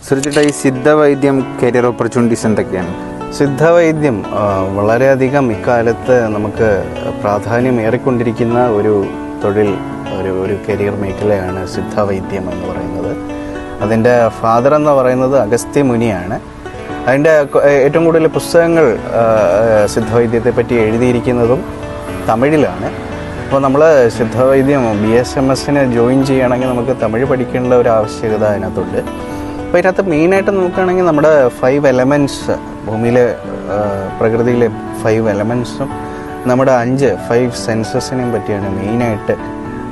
സുരജിട്ട, ഈ സിദ്ധവൈദ്യം career opportunities എന്തൊക്കെയാണ്? സിദ്ധവൈദ്യം വളരെയധികം ഇക്കാലത്ത് നമുക്ക് പ്രാധാന്യമേറിക്കൊണ്ടിരിക്കുന്ന ഒരു തൊഴിൽ, ഒരു കരിയർ മേഖലയാണ് സിദ്ധവൈദ്യം എന്ന് പറയുന്നത്. അതിൻ്റെ ഫാദർ എന്ന് പറയുന്നത് അഗസ്ത്യ മുനിയാണ്. അതിൻ്റെ ഏറ്റവും കൂടുതൽ പുസ്തകങ്ങൾ സിദ്ധവൈദ്യത്തെ പറ്റി എഴുതിയിരിക്കുന്നതും തമിഴിലാണ്. അപ്പോൾ നമ്മൾ സിദ്ധവൈദ്യം BSMSന് ജോയിൻ ചെയ്യുകയാണെങ്കിൽ നമുക്ക് തമിഴ് പഠിക്കേണ്ട ഒരു ആവശ്യകത അതിനകത്തുണ്ട്. അപ്പോൾ ഇതിനകത്ത് മെയിനായിട്ട് നോക്കുകയാണെങ്കിൽ നമ്മുടെ 5 എലമെൻറ്റ്സ്, ഭൂമിയിലെ പ്രകൃതിയിലെ 5 എലമെൻറ്റ്സും നമ്മുടെ 5 സെൻസസിനെയും പറ്റിയാണ് മെയിനായിട്ട്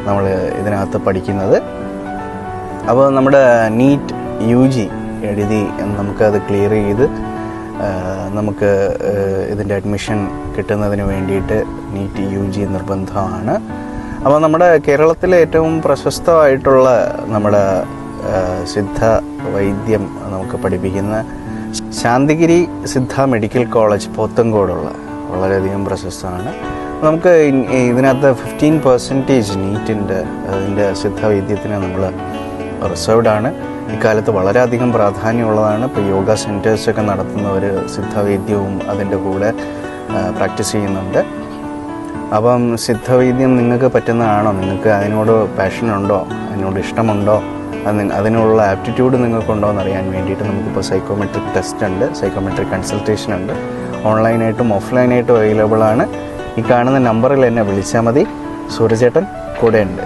നമ്മൾ ഇതിനകത്ത് പഠിക്കുന്നത്. അപ്പോൾ നമ്മുടെ NEET UG എഴുതി നമുക്കത് ക്ലിയർ ചെയ്ത് നമുക്ക് ഇതിൻ്റെ അഡ്മിഷൻ കിട്ടുന്നതിന് വേണ്ടിയിട്ട് NEET UG നിർബന്ധമാണ്. അപ്പോൾ നമ്മുടെ കേരളത്തിലെ ഏറ്റവും പ്രശസ്തമായിട്ടുള്ള നമ്മുടെ സിദ്ധ വൈദ്യം നമുക്ക് പഠിപ്പിക്കുന്ന ശാന്തിഗിരി സിദ്ധ മെഡിക്കൽ കോളേജ് പോത്തങ്കോടുള്ള വളരെയധികം പ്രശസ്തമാണ്. നമുക്ക് ഇതിനകത്ത് 15% നീറ്റിൻ്റെ അതിൻ്റെ സിദ്ധവൈദ്യത്തിന് നമ്മൾ റിസർവ്ഡാണ്. ഇക്കാലത്ത് വളരെയധികം പ്രാധാന്യമുള്ളതാണ്. ഇപ്പോൾ യോഗ സെൻറ്റേഴ്സൊക്കെ നടത്തുന്നവർ സിദ്ധവൈദ്യവും അതിൻ്റെ കൂടെ പ്രാക്ടീസ് ചെയ്യുന്നുണ്ട്. അപ്പം സിദ്ധവൈദ്യം നിങ്ങൾക്ക് പറ്റുന്നതാണോ? നിങ്ങൾക്ക് അതിനോട് പാഷനുണ്ടോ? അതിനോട് ഇഷ്ടമുണ്ടോ? അതിനുള്ള ആപ്റ്റിറ്റ്യൂഡ് നിങ്ങൾക്കുണ്ടോ എന്നറിയാൻ വേണ്ടിയിട്ട് നമുക്കിപ്പോൾ സൈക്കോമെട്രിക് ടെസ്റ്റ് ഉണ്ട്, സൈക്കോമെട്രിക് കൺസൾട്ടേഷൻ ഉണ്ട്. ഓൺലൈനായിട്ടും ഓഫ്ലൈനായിട്ടും അവൈലബിൾ ആണ്. ഈ കാണുന്ന നമ്പറിൽ എന്നെ വിളിച്ചാൽ മതി. സൂര്യചേട്ടൻ കൂടെയുണ്ട്.